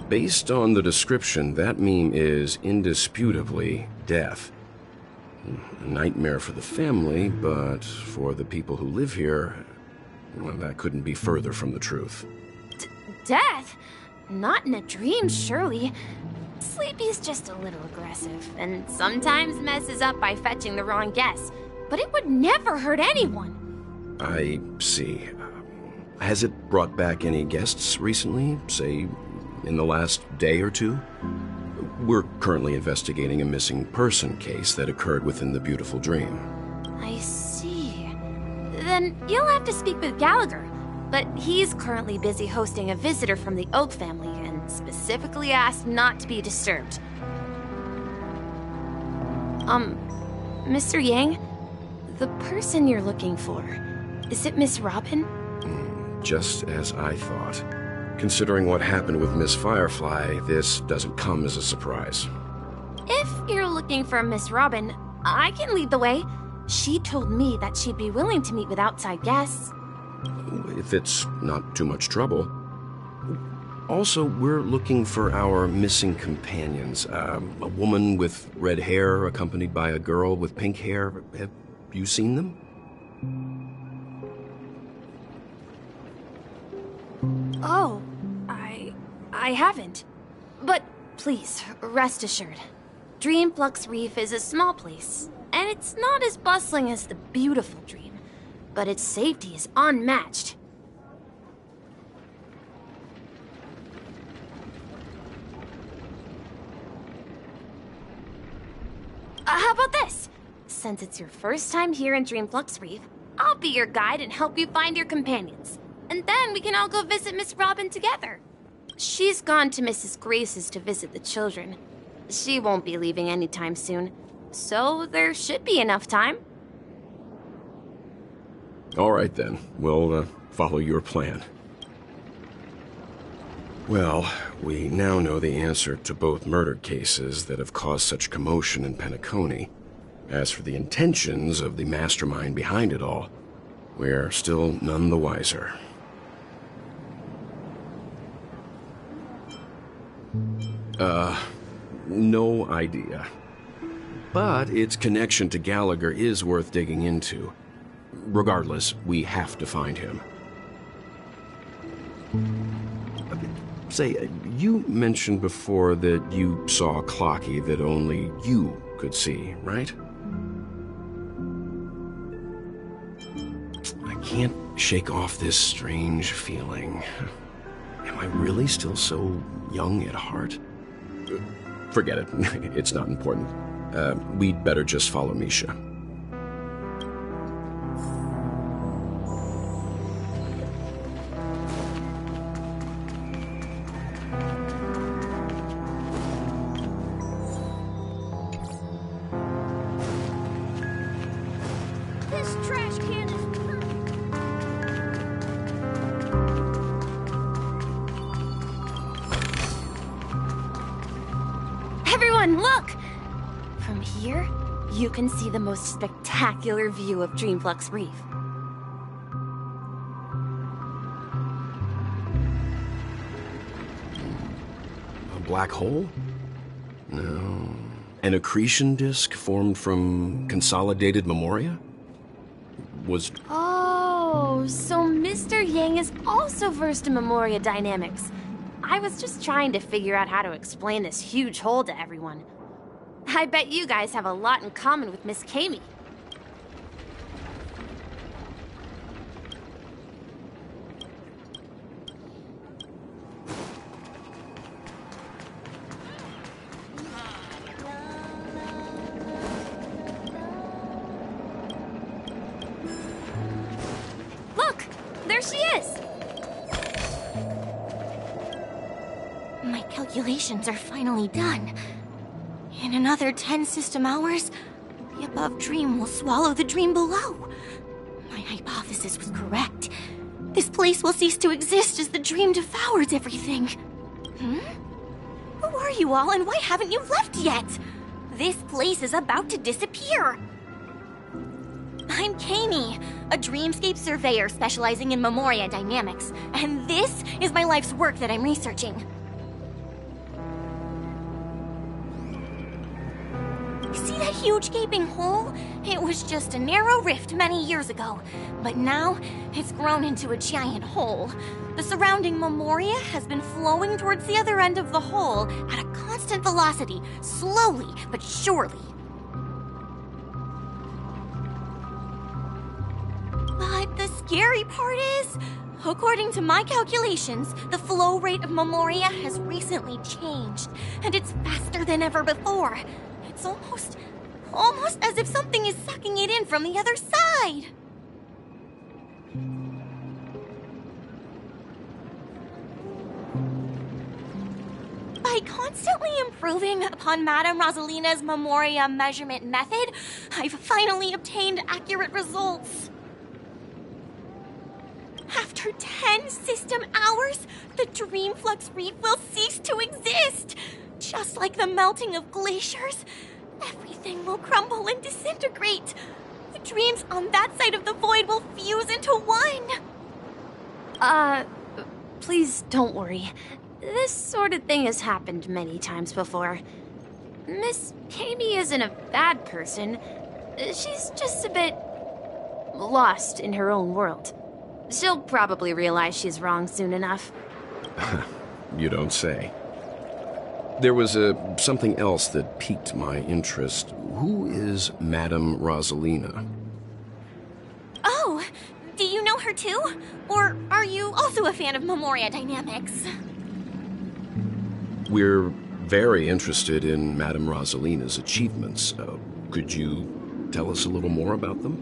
Speaker 11: Based on the description, that meme is indisputably death. A nightmare for the family, but for the people who live here, well, that couldn't be further from the truth.
Speaker 8: Death? Not in a dream, surely. Sleepy's just a little aggressive, and sometimes messes up by fetching the wrong guess. But it would never hurt anyone.
Speaker 11: I see. Has it brought back any guests recently, say, in the last day or two? We're currently investigating a missing person case that occurred within the beautiful dream.
Speaker 8: I see. Then you'll have to speak with Gallagher. But he's currently busy hosting a visitor from the Oak family and specifically asked not to be disturbed. Mr. Yang, the person you're looking for, is it Miss Robin?
Speaker 11: Just as I thought. Considering what happened with Miss Firefly, this doesn't come as a surprise.
Speaker 8: If you're looking for Miss Robin, I can lead the way. She told me that she'd be willing to meet with outside guests.
Speaker 11: If it's not too much trouble. Also, we're looking for our missing companions. A woman with red hair accompanied by a girl with pink hair. Have you seen them?
Speaker 8: Oh, I haven't. But please, rest assured. Dreamflux Reef is a small place, and it's not as bustling as the beautiful dream. But its safety is unmatched. How about this? Since it's your first time here in Dreamflux Reef, I'll be your guide and help you find your companions. And then we can all go visit Miss Robin together. She's gone to Mrs. Grace's to visit the children. She won't be leaving anytime soon, so there should be enough time.
Speaker 11: All right, then. We'll follow your plan. Well, we now know the answer to both murder cases that have caused such commotion in Peacony. As for the intentions of the mastermind behind it all, we're still none the wiser. No idea. But its connection to Gallagher is worth digging into. Regardless, we have to find him. Say, you mentioned before that you saw Clocky that only you could see, right? I can't shake off this strange feeling. Am I really still so young at heart? Forget it. It's not important. We'd better just follow Misha.
Speaker 8: This trash can is Everyone, look! From here,
Speaker 18: you can see the most spectacular view of Dreamflux Reef.
Speaker 11: A black hole? No. An accretion disk formed from consolidated memoria? Was...
Speaker 18: Oh, so Mr. Yang is also versed in memoria dynamics. I was just trying to figure out how to explain this huge hole to everyone. I bet you guys have a lot in common with Miss Peacony. Look! There she is!
Speaker 2: My calculations are finally done. In another 10 system hours, the above dream will swallow the dream below. My hypothesis was correct. This place will cease to exist as the dream devours everything. Who are you all, and why haven't you left yet? This place is about to disappear. I'm Peacony, a dreamscape surveyor specializing in memoria dynamics, and this is my life's work that I'm researching. See that huge gaping hole? It was just a narrow rift many years ago, but now it's grown into a giant hole. The surrounding memoria has been flowing towards the other end of the hole at a constant velocity, slowly but surely. But the scary part is, according to my calculations, the flow rate of memoria has recently changed, and it's faster than ever before. It's almost as if something is sucking it in from the other side. By constantly improving upon Madame Rosalina's memoria measurement method, I've finally obtained accurate results. After 10 system hours, the Dreamflux Reef will cease to exist. Just like the melting of glaciers, everything will crumble and disintegrate. The dreams on that side of the void will fuse into one.
Speaker 18: Please don't worry. This sort of thing has happened many times before. Miss Peacony isn't a bad person. She's just a bit lost in her own world. She'll probably realize she's wrong soon enough.
Speaker 11: You don't say. There was something else that piqued my interest. Who is Madame Rosalina?
Speaker 2: Oh, do you know her too? Or are you also a fan of memoria dynamics?
Speaker 11: We're very interested in Madame Rosalina's achievements. Could you tell us a little more about them?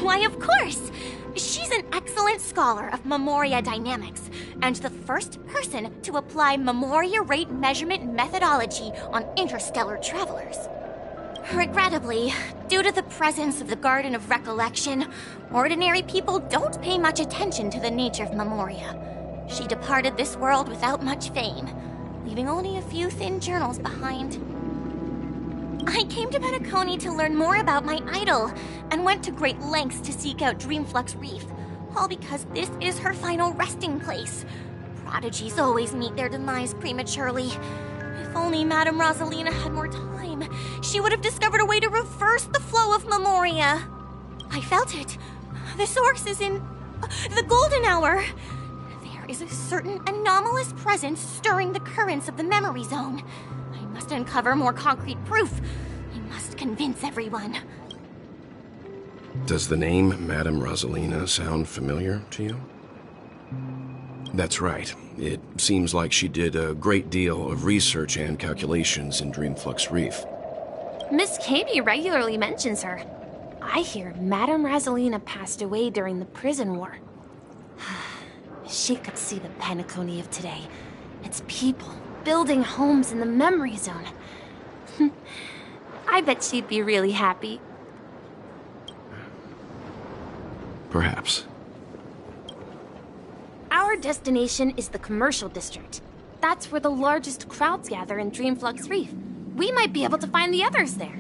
Speaker 2: Why, of course! She's an excellent scholar of memoria dynamics, and the first person to apply memoria rate measurement methodology on interstellar travelers. Regrettably, due to the presence of the Garden of Recollection, ordinary people don't pay much attention to the nature of memoria. She departed this world without much fame, leaving only a few thin journals behind. I came to Peacony to learn more about my idol, and went to great lengths to seek out Dreamflux Reef, all because this is her final resting place. Prodigies always meet their demise prematurely. If only Madame Rosalina had more time, she would have discovered a way to reverse the flow of memoria. I felt it. The source is in the golden hour. There is a certain anomalous presence stirring the currents of the memory zone. I must uncover more concrete proof. I must convince everyone.
Speaker 11: Does the name Madame Rosalina sound familiar to you? That's right. It seems like she did a great deal of research and calculations in Dreamflux Reef.
Speaker 18: Miss Peacony regularly mentions her. I hear Madame Rosalina passed away during the prison war. She could see the Peacony of today. It's people building homes in the memory zone. I bet she'd be really happy.
Speaker 11: Perhaps.
Speaker 18: Our destination is the commercial district. That's where the largest crowds gather in Dreamflux Reef. We might be able to find the others there.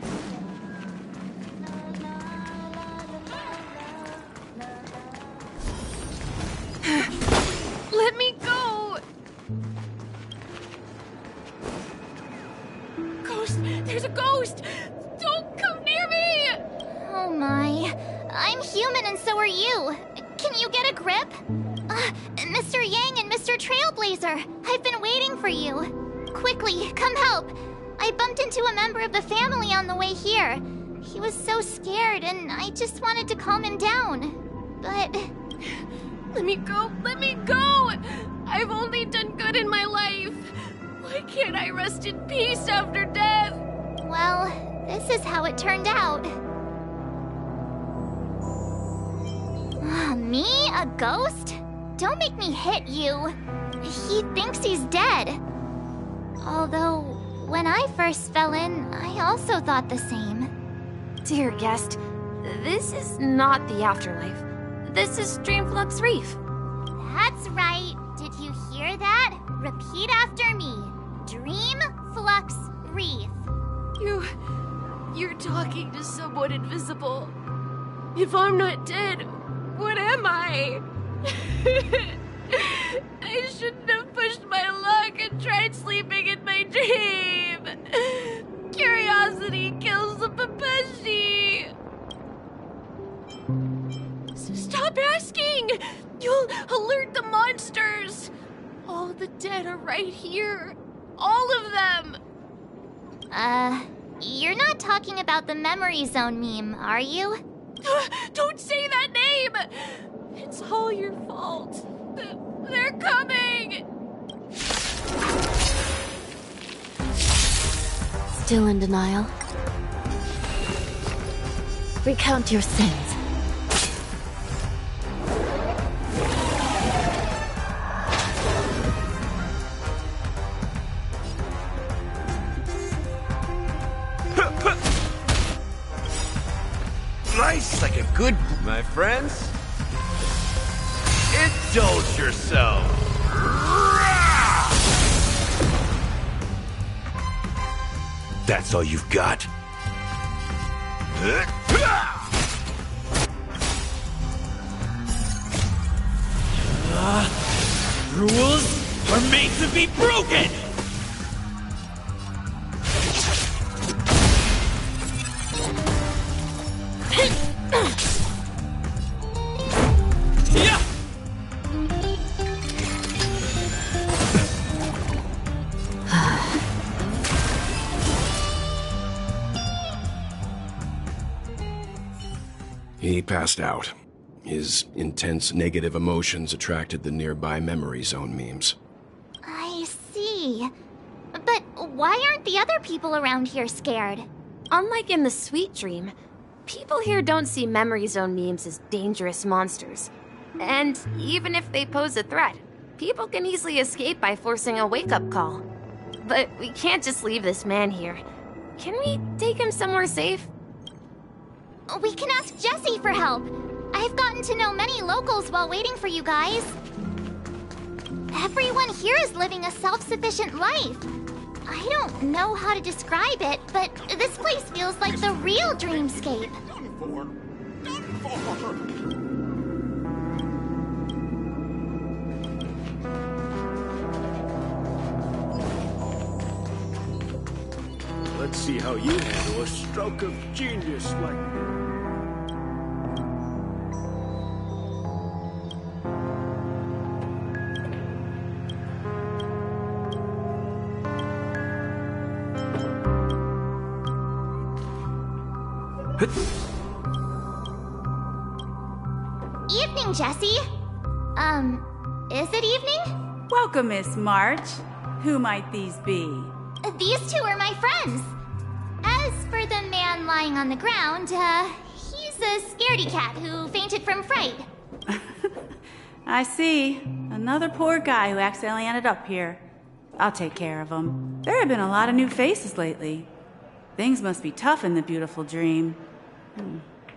Speaker 2: I'm human and so are you. Can you get a grip? Mr. Yang and Mr. Trailblazer, I've been waiting for you. Quickly, come help. I bumped into a member of the family on the way here. He was so scared and I just wanted to calm him down. But...
Speaker 8: Let me go! Let me go! I've only done good in my life. Why can't I rest in peace after death?
Speaker 2: Well, this is how it turned out. Me? A ghost? Don't make me hit you. He thinks he's dead. Although, when I first fell in, I also thought the same.
Speaker 18: Dear guest, this is not the afterlife. This is Dreamflux Reef.
Speaker 2: That's right. Did you hear that? Repeat after me. Dreamflux Reef.
Speaker 8: You're talking to someone invisible. If I'm not dead, what am I? I shouldn't have pushed my luck and tried sleeping in my dream. Curiosity kills the Pepeshi. Stop asking! You'll alert the monsters. All the dead are right here. All of them.
Speaker 2: You're not talking about the memory zone meme, are you?
Speaker 8: Don't say that name! It's all your fault. They're coming!
Speaker 19: Still in denial? Recount your sins.
Speaker 3: Nice, like a good...
Speaker 20: My friends, indulge yourself.
Speaker 3: That's all you've got?
Speaker 20: Rules are made to be broken!
Speaker 11: He passed out. His intense negative emotions attracted the nearby memory zone memes.
Speaker 2: I see. But why aren't the other people around here scared?
Speaker 18: Unlike in the Sweet Dream, people here don't see memory zone memes as dangerous monsters. And even if they pose a threat, people can easily escape by forcing a wake-up call. But we can't just leave this man here. Can we take him somewhere safe?
Speaker 2: We can ask Jessie for help. I've gotten to know many locals while waiting for you guys. Everyone here is living a self-sufficient life. I don't know how to describe it, but this place feels like the real dreamscape.
Speaker 21: Let's see how you handle a stroke of genius like...
Speaker 2: Evening, Jessie. Is it evening?
Speaker 22: Welcome, Miss March. Who might these be?
Speaker 2: These two are my friends. As for the man lying on the ground, he's a scaredy cat who fainted from fright.
Speaker 22: I see. Another poor guy who accidentally ended up here. I'll take care of him. There have been a lot of new faces lately. Things must be tough in the beautiful dream.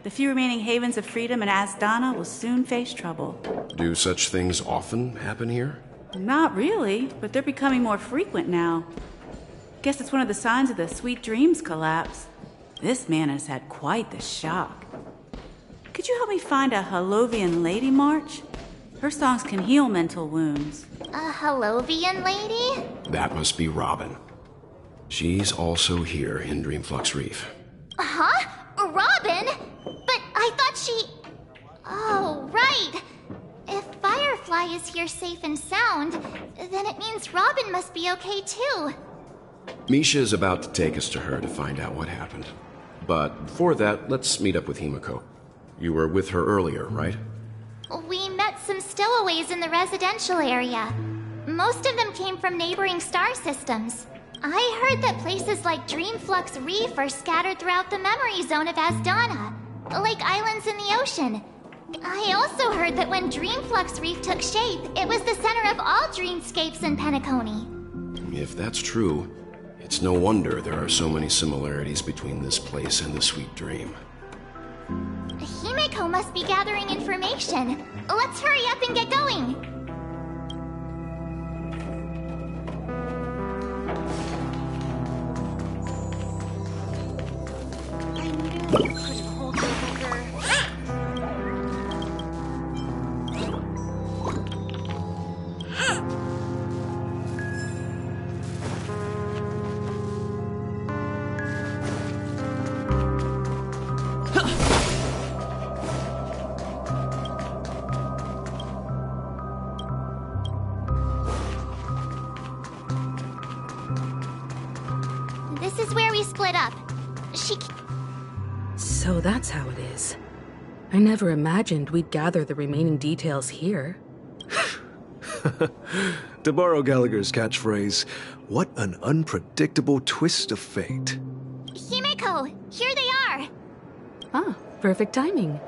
Speaker 22: The few remaining havens of freedom in Asdana will soon face trouble.
Speaker 11: Do such things often happen here?
Speaker 22: Not really, but they're becoming more frequent now. Guess it's one of the signs of the Sweet Dreams collapse. This man has had quite the shock. Could you help me find a Halovian lady, March? Her songs can heal mental wounds.
Speaker 2: A Halovian lady?
Speaker 11: That must be Robin. She's also here in Dreamflux Reef.
Speaker 2: Huh? Robin? But I thought she... is here safe and sound, then it means Robin must be okay too.
Speaker 11: Misha is about to take us to her to find out what happened. But before that, let's meet up with Himiko. You were with her earlier, right?
Speaker 2: We met some stowaways in the residential area. Most of them came from neighboring star systems. I heard that places like Dreamflux Reef are scattered throughout the memory zone of Asdana, like islands in the ocean. I also heard that when Dreamflux Reef took shape, it was the center of all dreamscapes in Peacony.
Speaker 11: If that's true, it's no wonder there are so many similarities between this place and the Sweet Dream.
Speaker 2: Himeko must be gathering information. Let's hurry up and get going.
Speaker 8: I knew you couldn't hold your finger.
Speaker 2: This is where we split up.
Speaker 1: So that's how it is. I never imagined we'd gather the remaining details here.
Speaker 4: To borrow Gallagher's catchphrase, what an unpredictable twist of fate.
Speaker 2: Himeko, here they are.
Speaker 1: Ah, perfect timing.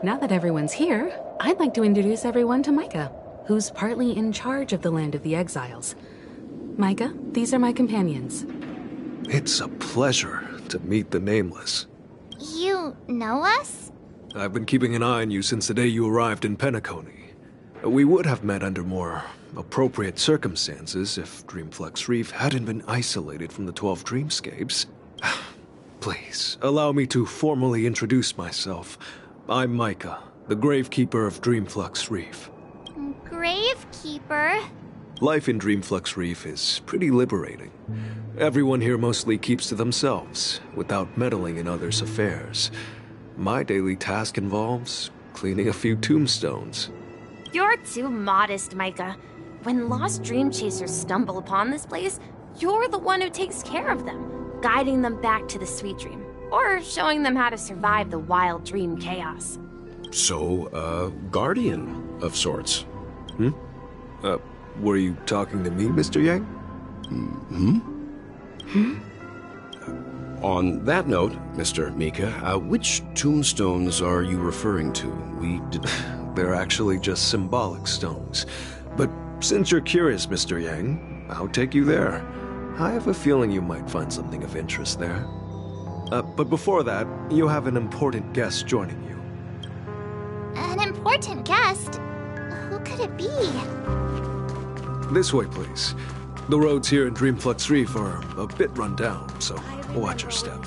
Speaker 1: Now that everyone's here, I'd like to introduce everyone to Micah, who's partly in charge of the Land of the Exiles. Micah, these are my companions.
Speaker 4: It's a pleasure to meet the Nameless.
Speaker 2: You know us?
Speaker 4: I've been keeping an eye on you since the day you arrived in Peacony. We would have met under more appropriate circumstances if Dreamflux Reef hadn't been isolated from the 12 dreamscapes. Please, allow me to formally introduce myself. I'm Micah, the Gravekeeper of Dreamflux Reef.
Speaker 2: Gravekeeper?
Speaker 4: Life in Dreamflux Reef is pretty liberating. Everyone here mostly keeps to themselves, without meddling in others' affairs. My daily task involves cleaning a few tombstones.
Speaker 18: You're too modest, Micah. When lost dream chasers stumble upon this place, you're the one who takes care of them, guiding them back to the Sweet Dream, or showing them how to survive the wild dream chaos.
Speaker 11: So, guardian of sorts.
Speaker 4: Were you talking to me, Mr. Yang?
Speaker 11: On that note, Mr. Mika, which tombstones are you referring to? We did...
Speaker 4: They're actually just symbolic stones. But since you're curious, Mr. Yang, I'll take you there. I have a feeling you might find something of interest there. But before that, you have an important guest joining you.
Speaker 2: An important guest? Who could it be?
Speaker 4: This way, please. The roads here in Dreamflux Reef are a bit run down, so watch your step.